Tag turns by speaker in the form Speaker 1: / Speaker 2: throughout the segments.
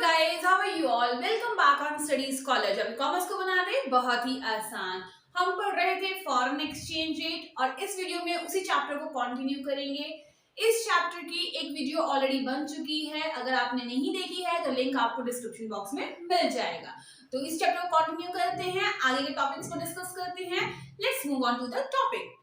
Speaker 1: Guys, how are you all? Welcome back on studies college. अभी commerce को बना रहे बहुत ही आसान। हम पढ़ रहे थे फॉरेन एक्सचेंज रेट और इस वीडियो में उसी चैप्टर को कंटिन्यू करेंगे। इस चैप्टर की एक वीडियो ऑलरेडी बन चुकी है, अगर आपने नहीं देखी है तो लिंक आपको डिस्क्रिप्शन बॉक्स में मिल जाएगा। तो इस चैप्टर को कंटिन्यू करते हैं, आगे के टॉपिक्स को डिस्कस करते हैं। Let's move on to the topic.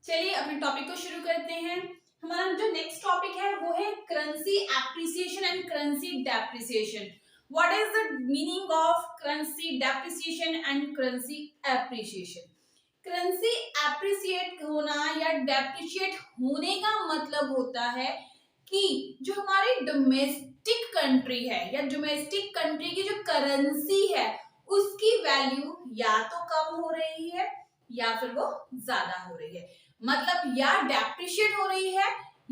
Speaker 1: चलिए अपने टॉपिक को शुरू करते हैं। हमारा जो नेक्स्ट टॉपिक है वो है currency appreciation and currency depreciation. What is the meaning of currency depreciation and currency appreciation? Currency appreciate होना या डेप्रिशिएट होने का मतलब होता है कि जो हमारी डोमेस्टिक कंट्री है या डोमेस्टिक कंट्री की जो करेंसी है उसकी वैल्यू या तो कम हो रही है या फिर वो ज्यादा हो रही है। मतलब या डेप्रिशिएट हो रही है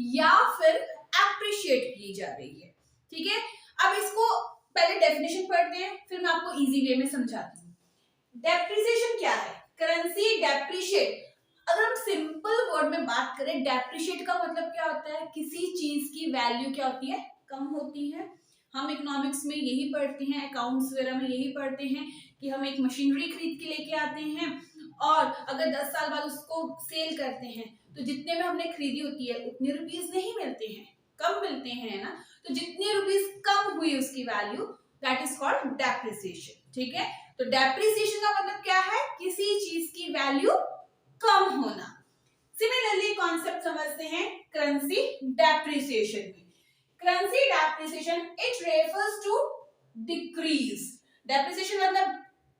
Speaker 1: या फिर एप्रिशिएट की जा रही है। ठीक है, अब इसको पहले डेफिनेशन पढ़ते हैं, फिर मैं आपको इजी वे में समझाती हूँ। डेप्रिसिएशन क्या है? Currency depreciate. अगर हम सिंपल वर्ड में बात करें, डेप्रिशिएट का मतलब क्या होता है? किसी चीज की वैल्यू क्या होती है? कम होती है। हम इकोनॉमिक्स में यही पढ़ते हैं, अकाउंट्स वगैरह में यही पढ़ते हैं कि हम एक मशीनरी खरीद के लेके आते हैं और अगर 10 साल बाद उसको सेल करते हैं तो जितने में हमने खरीदी होती है उतने रुपीस नहीं मिलते हैं, कम मिलते हैं ना। तो जितने रुपीस कम हुई उसकी value, that is called depreciation. ठीक है, तो डेप्रिसिएशन का मतलब क्या है? किसी चीज की वैल्यू कम होना। सिमिलरली कॉन्सेप्ट समझते हैं करेंसी डेप्रिसिएशन में। Currency depreciation it refers to decrease. Depreciation मतलब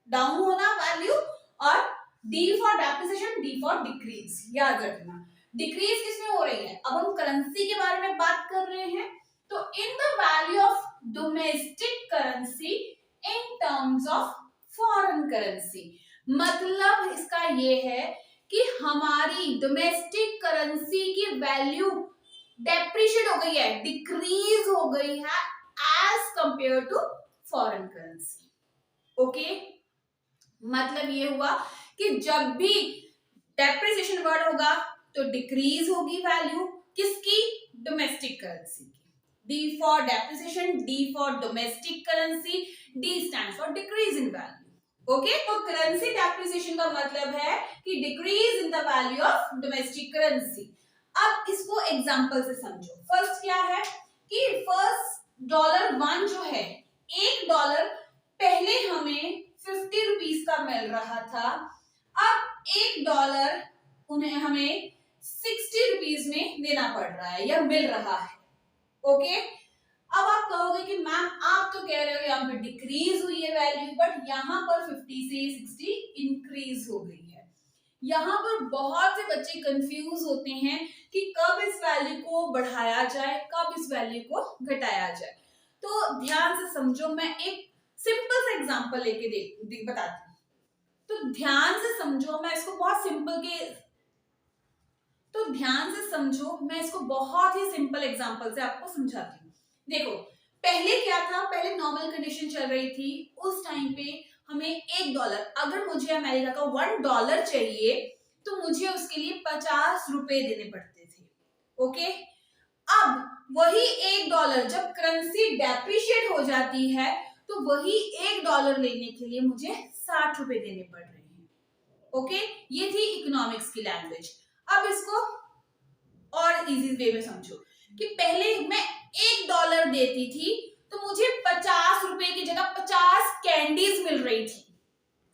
Speaker 1: डाउन होना वैल्यू, और D for depreciation, D for decrease. याद रखना, डिक्रीज किसमें हो रही है? अब हम करेंसी के बारे में बात कर रहे हैं, तो in the value of domestic currency in terms of foreign currency. मतलब इसका ये है कि हमारी डोमेस्टिक करेंसी की वैल्यू डेप्रिशिएट हो गई है, डिक्रीज हो गई है as compare to foreign currency. Okay, मतलब ये हुआ कि जब भी डेप्रिसिएशन वर्ड होगा तो डिक्रीज होगी वैल्यू किसकी? डोमेस्टिक करेंसी की। D for depreciation, D for domestic currency, D stands for decrease in value. Okay, तो करेंसी डेप्रिसिएशन का मतलब है कि decrease in the value of domestic currency. अब इसको एग्जांपल से समझो। फर्स्ट क्या है कि फर्स्ट $1 जो है, $1 पहले हमें 50 रुपीस का मिल रहा था, अब $1 उन्हें हमें 60 रुपीस में देना पड़ रहा है या मिल रहा है। ओके, अब आप कहोगे कि मैम आप तो कह रहे हो यहाँ पे डिक्रीज हुई है वैल्यू, बट यहाँ पर 50 से 60 इंक्रीज हो गई है। यहाँ पर बहुत से बच्चे कंफ्यूज होते हैं कि कब इस वैल्यू को बढ़ाया जाए, कब इस वैल्यू को घटाया जाए। तो ध्यान से समझो, मैं एक सिंपल सा एग्जांपल लेके बताती हूँ। तो ध्यान से समझो, मैं इसको बहुत ही सिंपल एग्जांपल से आपको समझाती हूँ। देखो, पहले क्या था? पहले नॉर्मल कंडीशन चल रही थी। उस टाइम पे हमें $1, अगर मुझे अमेरिका का $1 चाहिए तो मुझे उसके लिए 50 रुपए देने पड़ते थे। ओके, अब वही $1 जब करेंसी डेप्रिशिएट हो जाती है तो वही $1 लेने के लिए मुझे 60 रुपए देने पड़ रहे हैं। ओके, ये थी इकोनॉमिक्स की लैंग्वेज। अब इसको और इजी वे में समझो कि पहले मैं $1 देती थी तो मुझे 50 रुपए की जगह 50 कैंडीज मिल रही थी।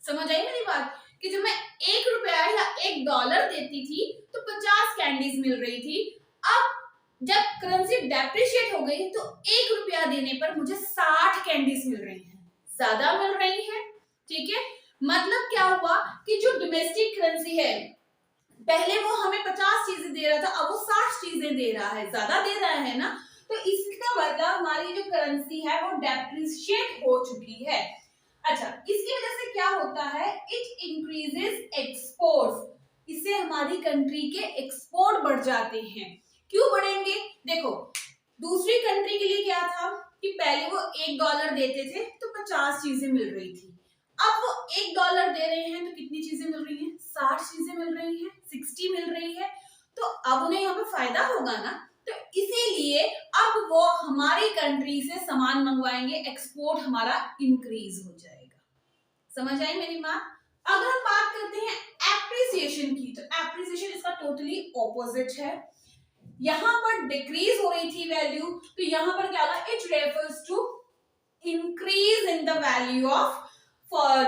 Speaker 1: समझ आई मेरी बात? कि जब मैं ₹1 या $1 देती थी तो 50 कैंडीज मिल रही थी। अब जब करेंसी डेप्रिशिएट हो गई तो ₹1 देने पर मुझे 60 कैंडीज मिल रही हैं, ज्यादा मिल रही हैं। ठीक है, मतलब क्या हुआ कि जो डोमेस्टिक करेंसी है, पहले वो हमें 50 चीजें दे रहा था, अब वो 60 चीजें दे रहा है, ज्यादा दे रहा है ना। तो इसका मतलब हमारी जो करेंसी है वो डेप्रिशिएट हो चुकी है। अच्छा, इसकी वजह से क्या होता है? It increases export. इससे हमारी कंट्री के एक्सपोर्ट बढ़ जाते हैं। क्यों बढ़ेंगे? देखो, दूसरी कंट्री के लिए क्या था कि पहले वो $1 देते थे तो 50 चीजें मिल रही थी। अब वो $1 दे रहे हैं तो कितनी चीजें मिल रही हैं? 60 चीजें मिल रही हैं, 60 मिल रही है। तो अब उन्हें यहाँ पे फायदा होगा ना। तो इसीलिए इसीलिए अब वो हमारी कंट्री से सामान मंगवाएंगे, एक्सपोर्ट हमारा इंक्रीज हो जाएगा। समझ आई मेरी बात? अगर हम बात करते हैं एप्रिसिएशन की, तो एप्रिसिएशन इसका टोटली ऑपोजिट है। यहां पर डिक्रीज हो रही थी वैल्यू, तो यहां पर क्या होगा, it refers to increase in the value of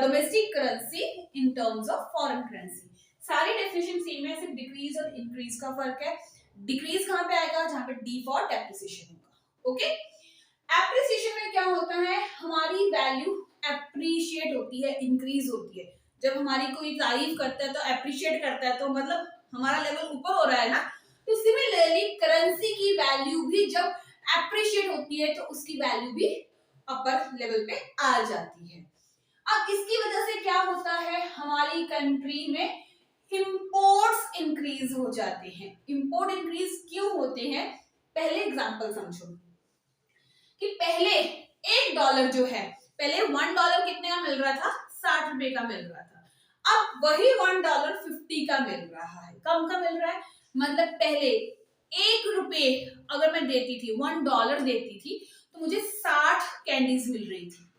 Speaker 1: domestic currency in terms of foreign currency. सारी डेफिनेशन सेम है, सिर्फ डिक्रीज और इंक्रीज का फर्क है। डिक्रीज कहां पे आएगा, जहां पे डी फॉर डेप्रिसिएशन होगा। ओके, एप्रिसिएशन में क्या होता है, हमारी वैल्यू एप्रिशिएट होती है, इंक्रीज होती है। जब हमारी कोई तारीफ करता है तो एप्रिशिएट करता है, तो मतलब हमारा लेवल ऊपर हो रहा है ना। तो सिमिलरली करेंसी की वैल्यू भी जब एप्रिशिएट होती है तो उसकी वैल्यू भी अपर लेवल पे आ जाती है। अब इसकी वजह से क्या होता है, हमारी कंट्री में इंपोर्ट्स इंक्रीज हो जाते हैं। इंपोर्ट इंक्रीज क्यों होते हैं, पहले एग्जांपल समझो कि पहले $1 जो है, पहले $1 कितने का मिल रहा था, 60 रुपए का मिल रहा था। अब वही $1 50 का मिल रहा है, कम का मिल रहा है। मतलब पहले ₹1 अगर मैं देती थी, $1 देती थी, तो मुझे 60 कैंडीज मिल रही थी।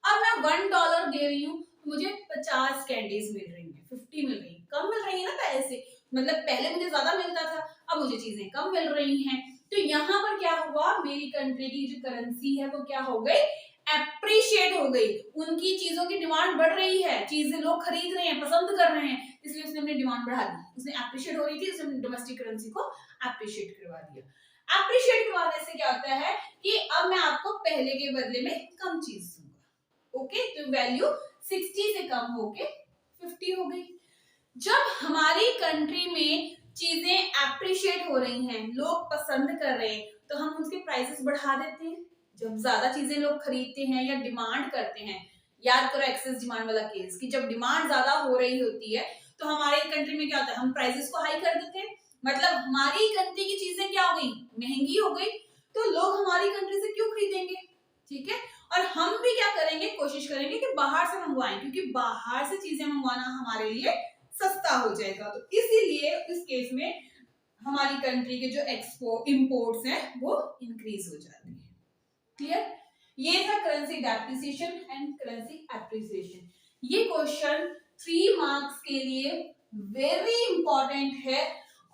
Speaker 1: अब मैं $1 दे रही हूँ, मुझे 50 कैंडीज मिल रही है, 50 मिल रही है, कम मिल रही है ना पैसे। मतलब पहले मुझे ज्यादा मिलता था, अब मुझे चीजें कम मिल रही हैं। तो यहाँ पर क्या हुआ, मेरी कंट्री की जो करेंसी है वो क्या हो गई, एप्रिशिएट हो गई। उनकी चीजों की डिमांड बढ़ रही है, चीजें लोग खरीद रहे हैं, पसंद कर रहे हैं, इसलिए उसने अपनी डिमांड बढ़ा दी। उसने एप्रिशिएट हो रही थी, उसने डोमेस्टिक करेंसी को एप्रिशिएट करवा दिया। एप्रिशिएट करवाने से क्या होता है कि अब मैं आपको पहले के बदले में कम चीज दूंगा। ओके, तो वैल्यू 60 से कम होके 50 हो गई। जब हमारी कंट्री में चीजें एप्रिशिएट हो रही हैं, लोग पसंद कर रहे हैं, तो हम उसके प्राइसेस बढ़ा देते हैं। जब ज्यादा चीजें लोग खरीदते हैं या डिमांड करते हैं, याद करो एक्सेस डिमांड वाला केस, कि जब डिमांड ज्यादा हो रही होती है तो हमारी कंट्री में क्या होता है, हम प्राइसेस को हाई कर देते हैं। मतलब हमारी कंट्री की चीजें क्या हो गई, महंगी हो गई, तो लोग हमारी कंट्री से क्यों खरीदेंगे, ठीक है। और हम भी क्या करेंगे, कोशिश करेंगे कि बाहर से मंगवाएं, क्योंकि बाहर से चीजें मंगवाना हमारे लिए सस्ता हो जाएगा। तो इसीलिए इस केस में हमारी कंट्री के जो इंपोर्ट्स हैं वो इंक्रीज हो जाते हैं। क्लियर? ये था currency depreciation and currency appreciation. ये क्वेश्चन 3 मार्क्स के लिए वेरी इंपॉर्टेंट है,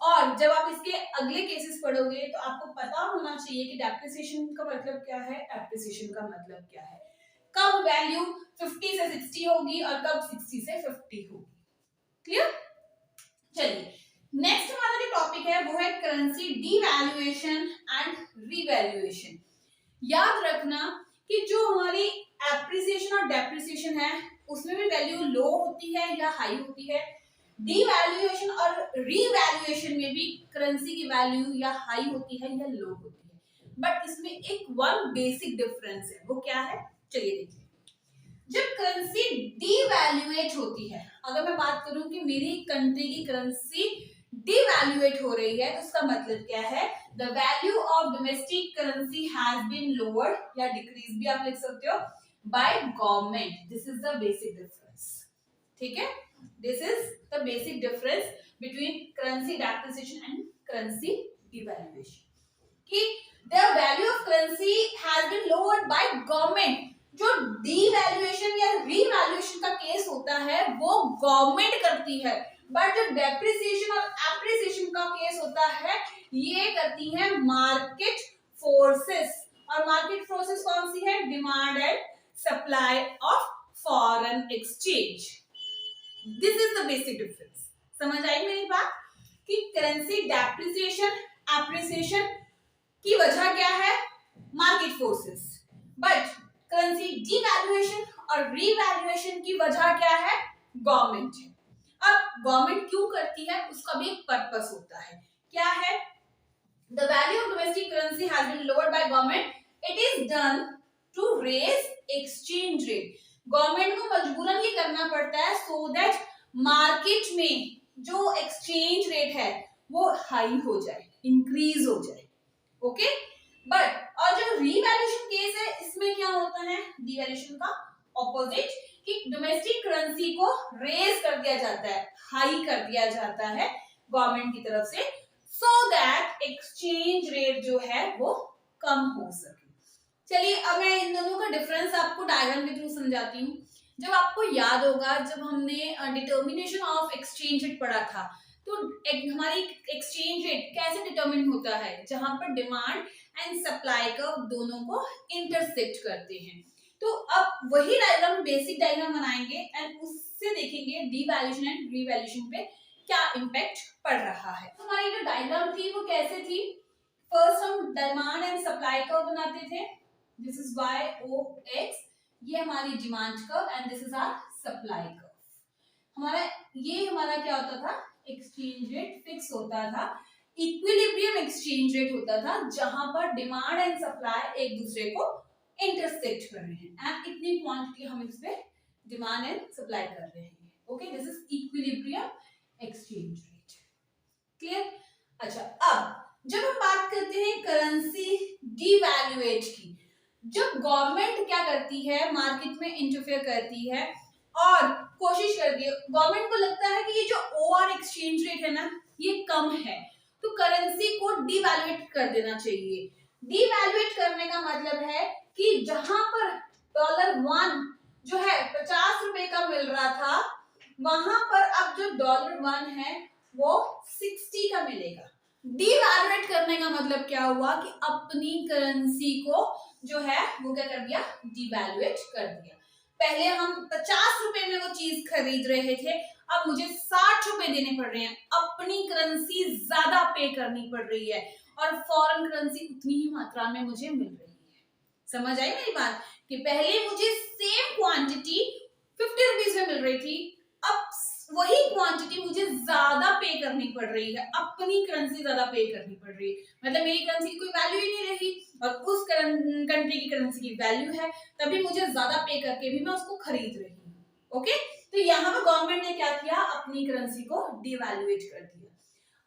Speaker 1: और जब आप इसके अगले केसेस पढ़ोगे तो आपको पता होना चाहिए कि डेप्रिसिएशन का मतलब क्या है, एप्रिसिएशन का मतलब क्या है, कब वैल्यू 50 से 60 होगी और कब 60 से 50 होगी। क्लियर? चलिए, नेक्स्ट हमारा जो टॉपिक है वो है करेंसी डीवैल्यूएशन एंड रीवैल्यूएशन। याद रखना कि जो हमारी एप्रिसिएशन और डेप्रिसिएशन है उसमें भी वैल्यू लो होती है या हाई होती है। डीवैल्यूएशन और रीवैल्यूएशन में भी करेंसी की वैल्यू या हाई होती है या लो होती है। बट इसमें एक वन बेसिक डिफरेंस है, वो क्या है, चलिए देखिए। जब करेंसी डीवैल्यूएट होती है, अगर मैं बात करूं कि मेरी कंट्री की करेंसी डीवैल्यूएट हो रही है, तो उसका मतलब क्या है, the value of domestic currency has been lowered या डिक्रीज भी आप लिख सकते हो by government. This is the basic difference, ठीक है। This is the basic difference between currency depreciation and currency devaluation, कि the value of currency has been lowered by government. जो डीवैल्यूएशन या रीवैल्यूएशन का केस होता है वो गवर्नमेंट करती है, बट जो डेप्रिसिएशन और एप्रिसिएशन का केस होता है ये करती है मार्केट फोर्सेस। और मार्केट फोर्सेस कौन सी है, demand and supply of foreign exchange. This is the basic difference. समझ आई मेरी बात, कि करेंसी डेप्रिसिएशन एप्रिसिएशन की वजह क्या है, market forces, but currency devaluation और रीवैल्यूएशन की वजह क्या है, गवर्नमेंट है। अब गवर्नमेंट क्यों करती है, उसका भी एक पर्पस होता है, क्या है, the value of domestic currency has been lowered by government, it is done to raise exchange rate. Government को मजबूरन ये करना पड़ता है सो दैट मार्केट में जो एक्सचेंज रेट है वो हाई हो जाए, इंक्रीज हो जाए। ओके, बट और जो रीवैल्यूएशन केस है इसमें क्या होता है, डीवैल्यूएशन का ऑपोजिट, कि डोमेस्टिक करेंसी को रेज कर दिया जाता है, हाई कर दिया जाता है गवर्नमेंट की तरफ से, so that एक्सचेंज रेट जो है वो कम हो सके। चलिए अब मैं इन दोनों का डिफरेंस आपको डायग्राम के थ्रू समझाती हूँ। जब आपको याद होगा जब हमने डिटर्मिनेशन ऑफ एक्सचेंज रेट पढ़ा था, तो हमारी एक्सचेंज रेट कैसे डिटर्मिन होता है, जहां पर डिमांड एंड सप्लाई कर्व दोनों को इंटरसेक्ट करते हैं। तो अब वही डायग्राम, बेसिक डायग्राम बनाएंगे एंड उससे देखेंगे डिवैल्यूएशन एंड रिवैल्यूएशन पे क्या इम्पैक्ट पड़ रहा है। तो हमारी जो डायग्राम थी वो कैसे थी, फर्स्ट हम डिमांड एंड सप्लाई कर्व बनाते थे, this is y o x, ये हमारी demand curve and this is our supply curve. हमारा क्या होता था, एक्सचेंज रेट फिक्स होता था, इक्विलिब्रियम एक्सचेंज रेट होता था, जहां पर डिमांड एंड सप्लाई एक दूसरे को इंटरसेक्ट कर रहे हैं एंड इतनी क्वांटिटी हम इस पे डिमांड एंड सप्लाई कर रहे हैं। Okay, this is equilibrium exchange rate. Clear? अच्छा, अब जब हम बात करते हैं करेंसी डिवैल्यूएट की, जब गवर्नमेंट क्या करती है, मार्केट में इंटरफेयर करती है और कोशिश करती है, गवर्नमेंट को लगता है कि ये जो ओआर एक्सचेंज रेट है ना ये कम है, तो करेंसी को डिवैल्यूएट कर देना चाहिए। डिवैल्यूएट करने का मतलब है कि जहां पर $1 जो है 50 रुपए का मिल रहा था, वहां पर अब जो $1 है वो 60 का मिलेगा। डिवैल्यूएट करने का मतलब क्या हुआ कि अपनी करेंसी को जो है वो क्या कर दिया, डिवैल्यूएट कर दिया। पहले हम 50 रुपए में वो चीज खरीद रहे थे, अब मुझे 60 रुपए देने पड़ रहे हैं, अपनी करेंसी ज्यादा पे करनी पड़ रही है और फॉरेन करेंसी उतनी ही मात्रा में मुझे मिल रही है। समझ आई मेरी बात, कि पहले मुझे सेम क्वांटिटी 50 रुपीज में मिल रही थी, अब वही क्वांटिटी मुझे ज्यादा पे करनी पड़ रही है, अपनी करेंसी ज्यादा पे करनी पड़ रही है, मतलब मेरी करेंसी की कोई वैल्यू ही नहीं रही और उस कंट्री की करेंसी की वैल्यू है, तभी मुझे ज्यादा पे करके भी मैं उसको खरीद रही हूँ। ओके, तो यहाँ पर गवर्नमेंट ने क्या किया, अपनी करेंसी को डिवैल्यूएट कर दिया।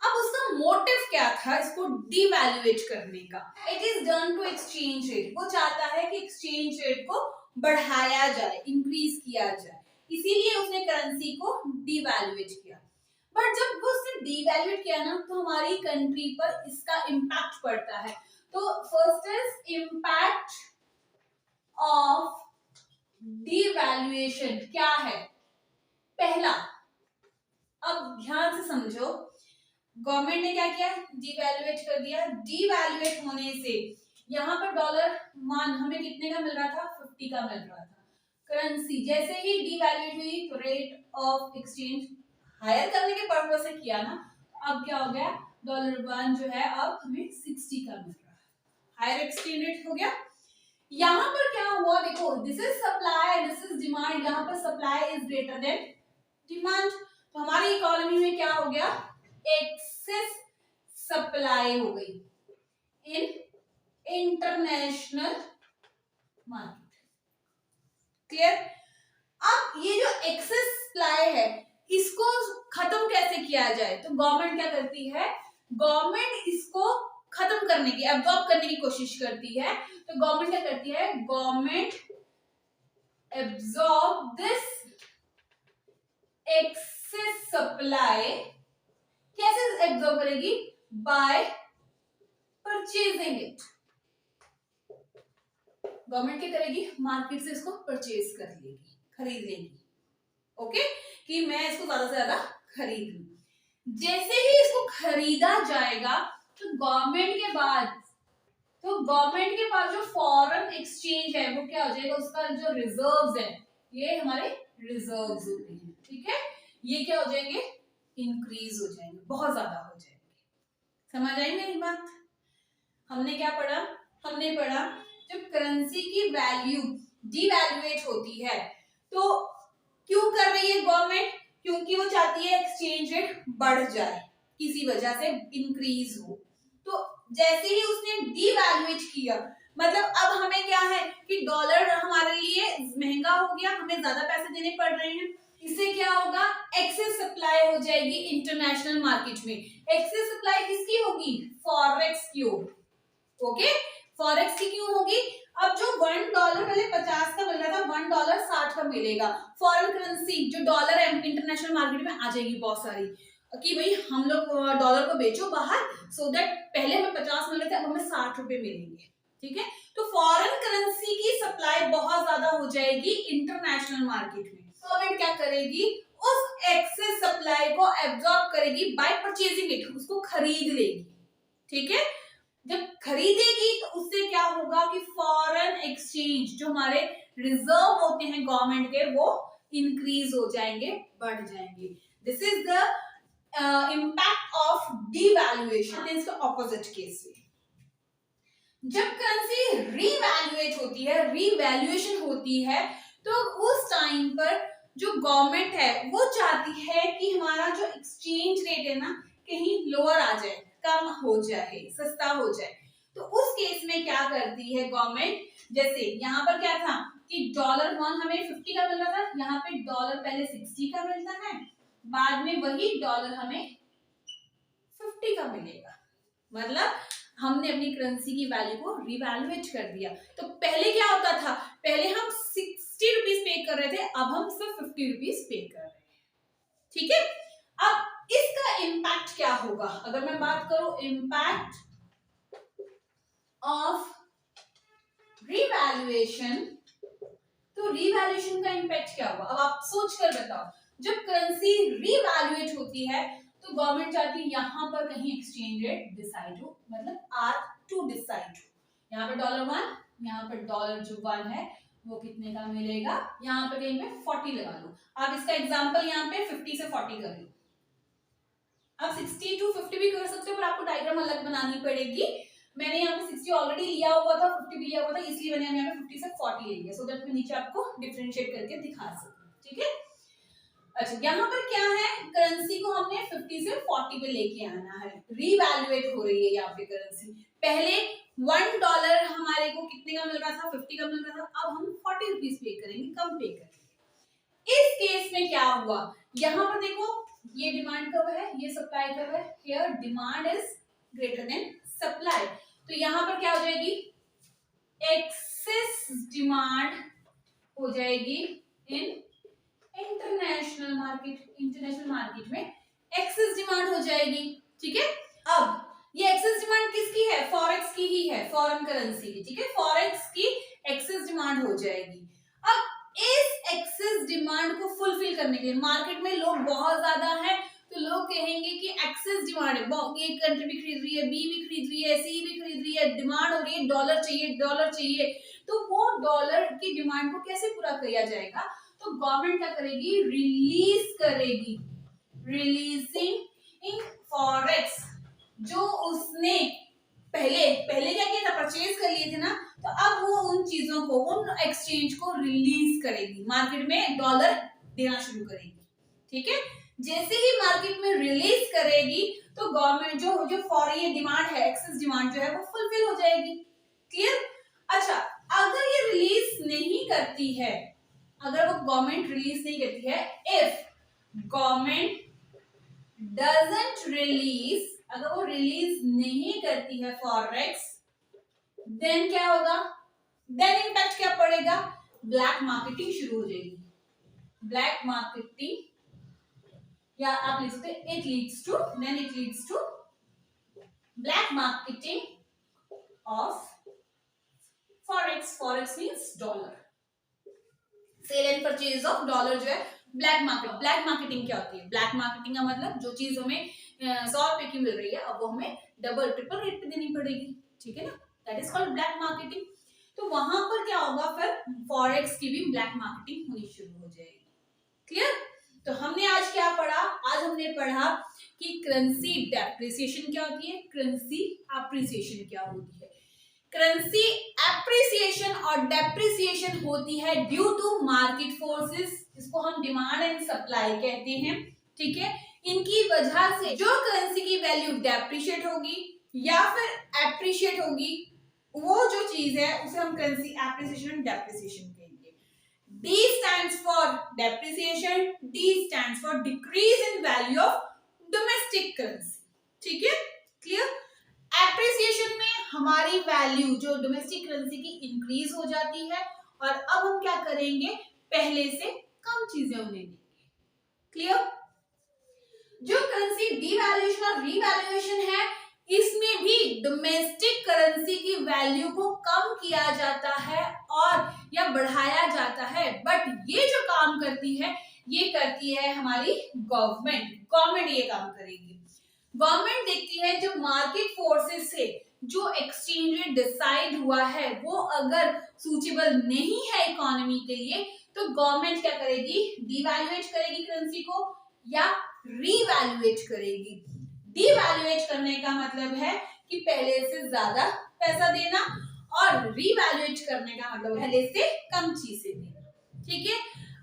Speaker 1: अब उसका मोटिव क्या था इसको डिवैल्यूएट करने का, it is done to exchange rate, वो चाहता है कि एक्सचेंज रेट को बढ़ाया जाए, इंक्रीज किया जाए, इसीलिए उसने करेंसी को डिवैल्यूएट किया। बट जब वो उसने डिवैल्यूएट किया ना, तो हमारी कंट्री पर इसका इम्पैक्ट पड़ता है। तो first is impact of devaluation क्या है, पहला, अब ध्यान से समझो, गवर्नमेंट ने क्या किया, डिवैल्यूएट कर दिया। डिवैल्यूएट होने से यहाँ पर $1 हमें कितने का मिल रहा था, 50 का मिल रहा था। करेंसी जैसे ही डिवैल्यूएट हुई तो रेट ऑफ एक्सचेंज हायर करने के पर्पज से किया ना, अब क्या हो गया, $1 जो है अब हमें 60 का मिल रहा है, हायर एक्सचेंज रेट हो गया। यहाँ पर क्या हुआ, देखो, this is supply, this is demand, यहाँ पर supply is greater than demand, तो हमारी इकोनॉमी में क्या हो गया, एक्सेस सप्लाई हो गई इन इंटरनेशनल मार्केट। क्लियर? अब ये जो एक्सेस सप्लाई है इसको खत्म कैसे किया जाए, तो गवर्नमेंट क्या करती है, गवर्नमेंट इसको खत्म करने की, एब्जॉर्ब करने की कोशिश करती है। तो गवर्नमेंट क्या करती है, government absorb this excess supply, कैसे एब्जॉर्ब करेगी, बाय परचेजिंग इट, गवर्नमेंट क्या करेगी, मार्केट से इसको परचेज कर लेगी, खरीद लेगी। ओके, कि मैं इसको ज्यादा से ज्यादा खरीद लूं। जैसे ही इसको खरीदा जाएगा तो गवर्नमेंट के पास जो फॉरेन एक्सचेंज है वो क्या हो जाएगा, उसका जो रिजर्व्स है, ये हमारे रिजर्व्स होते हैं, ठीक है, ये क्या हो जाएंगे, इंक्रीज हो जाएंगे, बहुत ज्यादा हो जाएंगे। समझ आई मेरी बात? हमने क्या पढ़ा, हमने पढ़ा जब करेंसी की वैल्यू डिवैल्यूएट होती है तो क्यों कर रही है गवर्नमेंट, क्योंकि वो चाहती है एक्सचेंज रेट बढ़ जाए, किसी वजह से इंक्रीज हो। तो जैसे ही उसने डिवैल्यूएट किया, मतलब अब हमें क्या है कि डॉलर हमारे लिए महंगा हो गया, हमें ज्यादा पैसे देने पड़ रहे हैं, इससे क्या होगा, एक्सेस सप्लाई हो जाएगी इंटरनेशनल मार्केट में। एक्सेस सप्लाई किसकी होगी, फॉरेक्स की होगी। ओके, फॉरेक्स की क्यों होगी, अब जो $1 पहले 50 का मिल रहा था, $1 60 का मिलेगा, फॉरेन करेंसी जो डॉलर है इंटरनेशनल मार्केट में आ जाएगी बहुत सारी, कि भाई हम लोग डॉलर को बेचो बाहर, सो दैट पहले हमें 50 मिल रहे थे, अब हमें 60 रुपए मिलेंगे, ठीक है। तो फॉरेन करेंसी की सप्लाई बहुत ज्यादा हो जाएगी इंटरनेशनल मार्केट में। गवर्नमेंट क्या करेगी, उस एक्सेस सप्लाई को एब्जॉर्ब करेगी बाय परचेजिंग इट, उसको खरीद लेगी, ठीक है। जब खरीदेगी तो उससे क्या होगा कि फॉरेन एक्सचेंज जो हमारे रिजर्व होते हैं गवर्नमेंट के, वो इंक्रीज हो जाएंगे, बढ़ जाएंगे। This is the impact of devaluation. इसके ऑपोजिट केस में जब करेंसी रीवैल्यूएट होती है, रीवैल्यूएशन होती है, तो उस टाइम पर जो गवर्नमेंट है वो चाहती है कि हमारा जो एक्सचेंज रेट है ना कहीं लोअर आ जाए, कम हो जाए, सस्ता हो जाए। तो उस केस में क्या करती है गवर्नमेंट, जैसे यहाँ पर क्या था कि $1 हमें 50 का मिल रहा था, यहाँ पे डॉलर पहले 60 का मिलता है, बाद में वही डॉलर हमें 50 का मिलेगा। मतलब हमने अपनी करेंसी की वैल्यू को रिवैल्यूएट कर दिया। तो पहले क्या होता था, पहले हम 60 रुपीज पे कर रहे थे, अब हम सिर्फ 50 रुपीज पे कर रहे हैं, ठीक है। अब इसका इम्पैक्ट क्या होगा, अगर मैं बात करूं इम्पैक्ट ऑफ रिवैल्यूएशन, तो रिवैल्यूएशन का इम्पैक्ट क्या होगा, अब आप सोच कर बताओ। जब करेंसी रिवैल्यूएट होती है तो गवर्नमेंट चाहती है यहाँ पर कहीं एक्सचेंज रेट डिसाइड हो, मतलब R2 डिसाइड हो। यहाँ पे $1, यहाँ पर डॉलर जो 1 है वो कितने का मिलेगा, यहाँ पे कहीं पे 40 लगा लो। आप इसका एग्जांपल यहाँ पे 50 से 40 कर लो। आप 60 to 50 भी कर सकते हो, पर आपको डायग्राम अलग बनानी पड़ेगी। मैंने यहाँ पे 60 ऑलरेडी लिया हुआ था, 50 भी लिया हुआ था, इसलिए मैंने यहाँ पे 50 से 40 ले लिया, सो दैट मैं नीचे आपको डिफरेंशिएट करके दिखा सकूं, ठीक है। अच्छा, यहाँ पर क्या है, करेंसी को हमने 50 से 40 पे लेके आना है, रीवैल्यूएट हो रही है यहाँ पे करेंसी। पहले $1 हमारे को कितने का मिल रहा था, 50 का मिल रहा था, अब हम 40 रुपीज पे करेंगे, कम पे करेंगे। इस केस में क्या हुआ, यहाँ पर देखो ये डिमांड कब है, ये सप्लाई कब है, here demand is greater than supply. तो यहाँ पर क्या हो जाएगी, एक्सेस डिमांड हो जाएगी इन इंटरनेशनल मार्केट में एक्सेस डिमांड हो जाएगी, ठीक है। अब ये एक्सेस डिमांड किसकी है, फॉरेक्स की ही है, फॉरेन करेंसी की, ठीक है। फॉरेक्स की एक्सेस डिमांड हो जाएगी। अब इस एक्सेस डिमांड को फुलफिल करने के लिए मार्केट में लोग बहुत ज्यादा है, तो लोग कहेंगे कि एक्सेस डिमांड है, ये कंट्री भी खरीद रही है, बी भी खरीद रही है, सी भी खरीद रही है, डिमांड हो रही है, डॉलर चाहिए, डॉलर चाहिए। तो वो डॉलर की डिमांड को कैसे पूरा किया जाएगा, तो गवर्नमेंट क्या करेगी, रिलीज करेगी, रिलीजिंग इन फॉरेक्स, जो उसने पहले क्या किया था, परचेज कर लिए थे ना, तो अब वो उन चीजों को, उन एक्सचेंज को रिलीज करेगी, मार्केट में डॉलर देना शुरू करेगी, ठीक है। जैसे ही मार्केट में रिलीज करेगी तो गवर्नमेंट जो फॉरेन ये डिमांड है, एक्सेस डिमांड जो है वो फुलफिल हो जाएगी, क्लियर। अच्छा, अगर ये रिलीज नहीं करती है, अगर वो गवर्नमेंट रिलीज नहीं करती है, इफ गवर्नमेंट डजंट रिलीज, अगर वो रिलीज नहीं करती है फॉरेक्स, देन क्या होगा, देन इम्पैक्ट क्या पड़ेगा, ब्लैक मार्केटिंग शुरू हो जाएगी। ब्लैक मार्केटिंग, या आप लिख सकते हैं it leads to black marketing of forex. Forex means dollar, sale and purchase of dollar जो है ब्लैक मार्केट। ब्लैक मार्केटिंग क्या होती है, ब्लैक मार्केटिंग का मतलब जो चीज हमें 100 रुपए की मिल रही है, अब वो हमें डबल ट्रिपल रेट पे देनी पड़ेगी, ठीक है ना, that is called black marketing. तो वहां पर क्या होगा, फिर फॉरेक्स की भी ब्लैक मार्केटिंग होनी शुरू हो जाएगी, क्लियर। तो हमने आज क्या पढ़ा, आज हमने पढ़ा कि करेंसी डेप्रिसिएशन क्या होती है, करेंसी एप्रिसिएशन क्या होती है। करेंसी एप्रिसिएशन और डेप्रिसिएशन होती है ड्यू टू मार्केट फोर्सेस, इसको हम डिमांड एंड सप्लाई कहते हैं, ठीक है। इनकी वजह से जो करेंसी की वैल्यू डेप्रिशिएट होगी या फिर एप्रिशिएट होगी, वो जो चीज है उसे हम करेंसी एप्रिसिएशन एंड डेप्रिसिएशन कहेंगे। D stands for depreciation, D stands for decrease in value of domestic currency, ठीक है, क्लियर। एप्रिसिएशन में हमारी वैल्यू जो डोमेस्टिक करेंसी की इंक्रीज हो जाती है, और अब हम क्या करेंगे, पहले से कम चीजें उन्हें देंगे, क्लियर। जो करेंसी डिवैल्यूएशन और रीवैल्यूएशन है, इसमें भी डोमेस्टिक करेंसी की वैल्यू को कम किया जाता है और या बढ़ाया जाता है, बट ये जो काम करती है ये करती है हमारी गवर्नमेंट ये काम करेगी। गवर्नमेंट देखती है जो मार्केट फोर्सेस से जो एक्सचेंज रेट डिसाइड हुआ है वो अगर सूटेबल नहीं है इकोनॉमी के लिए, तो गवर्नमेंट क्या करेगी, डिवैल्यूएट करेगी करेंसी को या रीवैल्यूएट करेगी। डिवैल्यूएट करने का मतलब है कि पहले से ज्यादा पैसा देना, और रीवैल्यूएट करने का मतलब पहले से कम चीजें देना। ठीक है,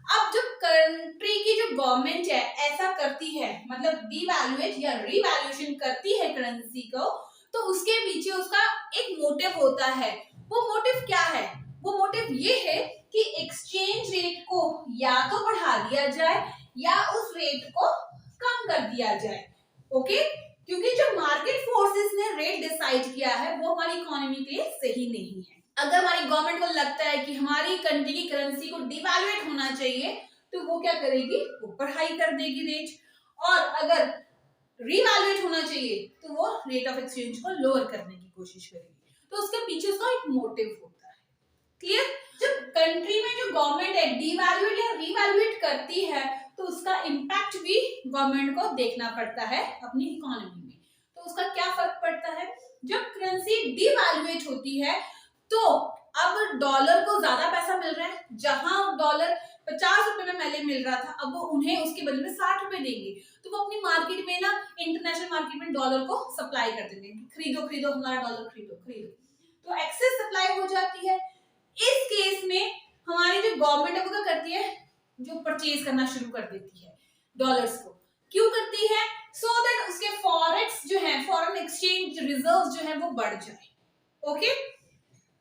Speaker 1: अब जब कंट्री की जो गवर्नमेंट है ऐसा करती है, मतलब डिवैल्यूएट या रीवैल्यूएशन करती है करेंसी को, तो उसके पीछे उसका एक मोटिव होता है। वो मोटिव क्या है? वो मोटिव ये है कि एक्सचेंज रेट को या तो बढ़ा दिया जाए या उस रेट को कम कर दिया जाए। ओके, क्योंकि जो मार्केट फोर्सेस ने रेट डिसाइड किया है वो हमारी इकोनॉमी के लिए सही नहीं है। अगर हमारी गवर्नमेंट को लगता है कि हमारी कंट्री की करेंसी को डिवैल्यूएट होना चाहिए, तो वो क्या करेगी, ऊपर हाई कर देगी रेट, और अगर रीवैल्यूएट होना चाहिए तो वो रेट ऑफ एक्सचेंज को लोअर करने की कोशिश करेगी। तो उसके पीछे उसका एक मोटिव होता है। क्लियर? जब कंट्री में जो गवर्नमेंट है डिवैल्यूएट या रीवैल्यूएट करती है, तो उसका इम्पैक्ट भी गवर्नमेंट को देखना पड़ता है अपनी इकोनॉमी में। तो उसका क्या फर्क पड़ता है? जब करेंसी डिवैल्यूएट होती है तो अब डॉलर को ज्यादा पैसा मिल रहा है, जहां डॉलर 50 रुपए में पहले मिल रहा था, अब वो उन्हें उसके बदले में 60 रुपए देंगे, तो वो अपनी मार्केट में ना, इंटरनेशनल मार्केट में डॉलर को सप्लाई कर देंगे, खरीदो खरीदो हमारा डॉलर, खरीदो खरीदो, तो एक्सेस सप्लाई हो जाती है। इस केस में हमारी जो गवर्नमेंट है वो क्या करती है, जो परचेज करना शुरू कर देती है डॉलर्स को। क्यों करती है? सो दैट उसके फॉरेक्स जो है, फॉरेन एक्सचेंज रिजर्व जो है वो बढ़ जाए। ओके,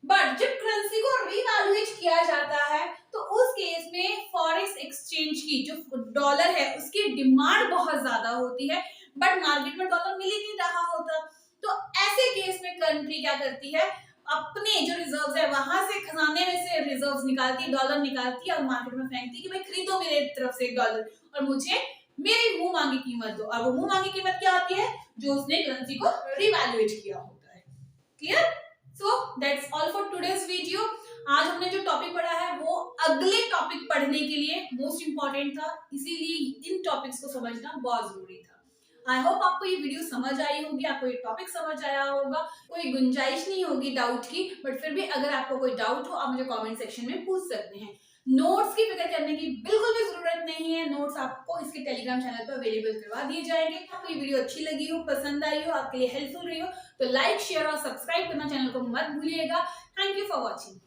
Speaker 1: बट जब करेंसी को रीवैल्यूएट किया जाता है तो उस केस में फॉरेक्स एक्सचेंज की जो डॉलर है उसकी डिमांड बहुत ज्यादा होती है, बट मार्केट में डॉलर मिल ही नहीं रहा होता। तो ऐसे केस में कंट्री क्या करती है, अपने जो रिजर्व्स है वहां से, खजाने में से रिजर्व्स निकालती है, डॉलर निकालती है और मार्केट में फेंकती है कि भाई खरीदो मेरे तरफ से डॉलर और मुझे मेरी मुंह मांगी कीमत दो। और वो मुंह मांगी कीमत क्या होती है? जो उसने करेंसी को रिवैल्यूएट किया होता है। Clear? So that's all for today's video. आज हमने जो टॉपिक पढ़ा है वो अगले टॉपिक पढ़ने के लिए मोस्ट इंपॉर्टेंट था, इसीलिए इन टॉपिक्स को समझना बहुत जरूरी था। आई होप आपको ये वीडियो समझ आई होगी, आपको ये टॉपिक समझ आया होगा, कोई गुंजाइश नहीं होगी डाउट की, बट फिर भी अगर आपको कोई डाउट हो आप मुझे कमेंट सेक्शन में पूछ सकते हैं। नोट्स की फिक्र करने की बिल्कुल भी जरूरत नहीं है, नोट्स आपको इसके टेलीग्राम चैनल पर अवेलेबल करवा दिए जाएंगे। आपको ये वीडियो अच्छी लगी हो, पसंद आई हो, आपके लिए हेल्पफुल रही हो, तो लाइक, शेयर और सब्सक्राइब करना चैनल को मत भूलिएगा। Thank you for watching.